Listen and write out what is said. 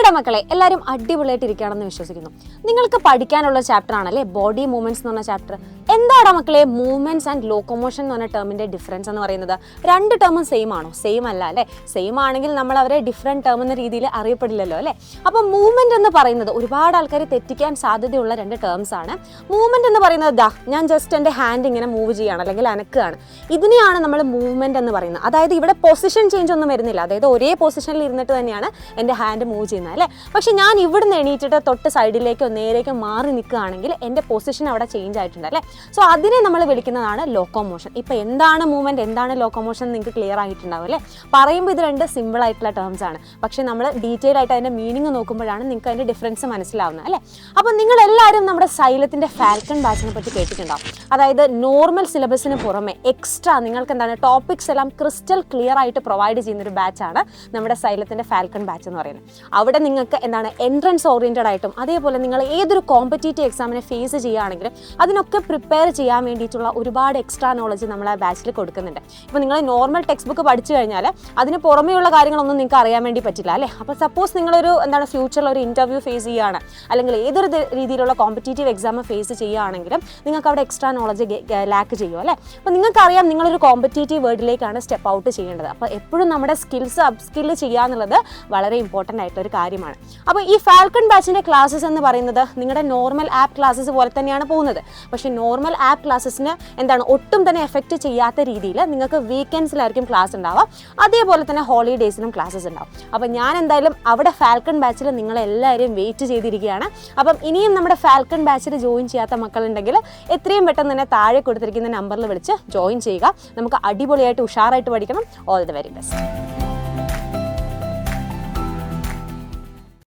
Hello മക്കളെ, എല്ലാവരും അടിപൊളിയായിട്ട് ഇരിക്കുകയാണെന്ന് വിശ്വസിക്കുന്നു. നിങ്ങൾക്ക് പഠിക്കാനുള്ള ചാപ്റ്റർ ആണല്ലേ ബോഡി മൂവ്മെന്റ്സ് എന്ന് പറഞ്ഞ ചാപ്റ്റർ. എന്താണ് മക്കളെ മൂവ്മെന്റ്സ് ആൻഡ് ലോക്കോമോഷൻ എന്ന് പറഞ്ഞ ടേമിന്റെ ഡിഫറൻസ് എന്ന് പറയുന്നത്? രണ്ട് ടേമും സെയിം ആണോ? സെയിം അല്ല അല്ലേ. സെയിം ആണെങ്കിൽ നമ്മൾ അവരെ ഡിഫറെൻറ്റ് ടേം എന്ന രീതിയിൽ അറിയപ്പെടില്ലല്ലോ അല്ലേ. അപ്പോൾ മൂവ്മെന്റ് എന്ന് പറയുന്നത് ഒരുപാട് ആൾക്കാർ തെറ്റിക്കാൻ സാധ്യതയുള്ള രണ്ട് ടേംസ് ആണ്. മൂവ്മെന്റ് എന്ന് പറയുന്നത് ഞാൻ ജസ്റ്റ് എൻ്റെ ഹാൻഡ് ഇങ്ങനെ മൂവ് ചെയ്യുകയാണ് അല്ലെങ്കിൽ അനക്കുകയാണ്, ഇതിനെയാണ് നമ്മൾ മൂവ്മെന്റ് എന്ന് പറയുന്നത്. അതായത് ഇവിടെ പൊസിഷൻ ചേഞ്ച് ഒന്നും വരുന്നില്ല, അതായത് ഒരേ പൊസിഷനിൽ ഇരുന്നിട്ട് തന്നെയാണ് എൻ്റെ ഹാൻഡ് മൂവ് ചെയ്യുന്നത് അല്ലേ. പക്ഷെ ഞാൻ ഇവിടുന്ന് എണീറ്റിട്ട് തൊട്ട് സൈഡിലേക്കോ നേരേക്കോ മാറി നിൽക്കുകയാണെങ്കിൽ എൻ്റെ പൊസിഷൻ അവിടെ ചേഞ്ച് ആയിട്ടുണ്ട് അല്ലേ. സോ അതിനെ നമ്മൾ വിളിക്കുന്നതാണ് ലോക്കോമോഷൻ. ഇപ്പോൾ എന്താണ് മൂവ്മെന്റ്, എന്താണ് ലോക്കോമോഷൻ നിങ്ങൾക്ക് ക്ലിയർ ആയിട്ടുണ്ടാവും അല്ലേ. പറയുമ്പോൾ ഇത് രണ്ട് സിമ്പിൾ ആയിട്ടുള്ള ടേംസ് ആണ്, പക്ഷേ നമ്മൾ ഡീറ്റെയിൽ ആയിട്ട് അതിൻ്റെ മീനിങ് നോക്കുമ്പോഴാണ് നിങ്ങൾക്ക് അതിൻ്റെ ഡിഫറൻസ് മനസ്സിലാവുന്നത് അല്ലേ. അപ്പോൾ നിങ്ങളെല്ലാവരും നമ്മുടെ സൈലത്തിൻ്റെ ഫാൽക്കൺ ബാച്ചിനെ പറ്റി കേട്ടിട്ടുണ്ടാവും. അതായത് നോർമൽ സിലബസിന് പുറമെ എക്സ്ട്രാ നിങ്ങൾക്ക് എന്താണ് ടോപ്പിക്സ് എല്ലാം ക്രിസ്റ്റൽ ക്ലിയർ ആയിട്ട് പ്രൊവൈഡ് ചെയ്യുന്നൊരു ബാച്ചാണ് നമ്മുടെ സൈലത്തിൻ്റെ ഫാൽക്കൺ ബാച്ച് എന്ന് പറയുന്നത്. അവിടെ നിങ്ങൾക്ക് എന്താണ് എൻട്രൻസ് ഓറിയൻറ്റഡ് ആയിട്ടും അതേപോലെ നിങ്ങൾ ഏതൊരു കോമ്പറ്റേറ്റീവ് എക്സാമിനെ ഫേസ് ചെയ്യുകയാണെങ്കിലും അതിനൊക്കെ പ്രിപ്പയർ ചെയ്യാൻ വേണ്ടിയിട്ടുള്ള ഒരുപാട് എക്സ്ട്രാ നോളജ് നമ്മൾ ആ ബാച്ചിൽ കൊടുക്കുന്നുണ്ട്. ഇപ്പോൾ നിങ്ങൾ നോർമൽ ടെക്സ്റ്റ് ബുക്ക് പഠിച്ചു കഴിഞ്ഞാൽ അതിന് പുറമെയുള്ള കാര്യങ്ങളൊന്നും നിങ്ങൾക്ക് അറിയാൻ വേണ്ടി പറ്റില്ല അല്ലേ. അപ്പോൾ സപ്പോസ് നിങ്ങളൊരു ഫ്യൂച്ചറിൽ ഒരു ഇൻ്റർവ്യൂ ഫേസ് ചെയ്യുകയാണ് അല്ലെങ്കിൽ ഏതൊരു രീതിയിലുള്ള കോമ്പറ്റേറ്റീവ് എക്സാം ഫേസ് ചെയ്യുകയാണെങ്കിലും നിങ്ങൾക്ക് അവിടെ എക്സ്ട്രാ നോളജ് ലാക്ക് ചെയ്യും അല്ലേ. അപ്പോൾ നിങ്ങൾക്കറിയാം നിങ്ങളൊരു കോമ്പറ്റേറ്റീവ് വേൾഡിലേക്കാണ് സ്റ്റെപ്പ് ഔട്ട് ചെയ്യേണ്ടത്. അപ്പോൾ എപ്പോഴും നമ്മുടെ സ്കിൽസ് അപ്സ്കിൽ ചെയ്യുക എന്നുള്ളത് വളരെ ഇമ്പോർട്ടൻ്റ് ആയിട്ടൊരു കാര്യമാണ്. അപ്പോൾ ഈ ഫാൽക്കൺ ബാച്ചിൻ്റെ ക്ലാസ്സസ് എന്ന് പറയുന്നത് നിങ്ങളുടെ നോർമൽ ആപ്പ് ക്ലാസ്സസ് പോലെ തന്നെയാണ് പോകുന്നത്. പക്ഷേ നോർമൽ ആപ്പ് ക്ലാസ്സസിന് ഒട്ടും തന്നെ എഫക്റ്റ് ചെയ്യാത്ത രീതിയിൽ നിങ്ങൾക്ക് വീക്കെൻഡ്സിലായിരിക്കും ക്ലാസ് ഉണ്ടാവുക, അതേപോലെ തന്നെ ഹോളിഡേയ്സിനും ക്ലാസ്സസ് ഉണ്ടാവും. അപ്പോൾ ഞാൻ എന്തായാലും അവിടെ ഫാൽക്കൺ ബാച്ചിൽ നിങ്ങളെല്ലാവരെയും വെയിറ്റ് ചെയ്തിരിക്കുകയാണ്. അപ്പം ഇനിയും നമ്മുടെ ഫാൽക്കൺ ബാച്ചിൽ ജോയിൻ ചെയ്യാത്ത മക്കളുണ്ടെങ്കിൽ എത്രയും പെട്ടെന്ന് തന്നെ താഴെ കൊടുത്തിരിക്കുന്ന നമ്പറിൽ വിളിച്ച് ജോയിൻ ചെയ്യുക. നമുക്ക് അടിപൊളിയായിട്ട് ഉഷാറായിട്ട് പഠിക്കണം. All the very best.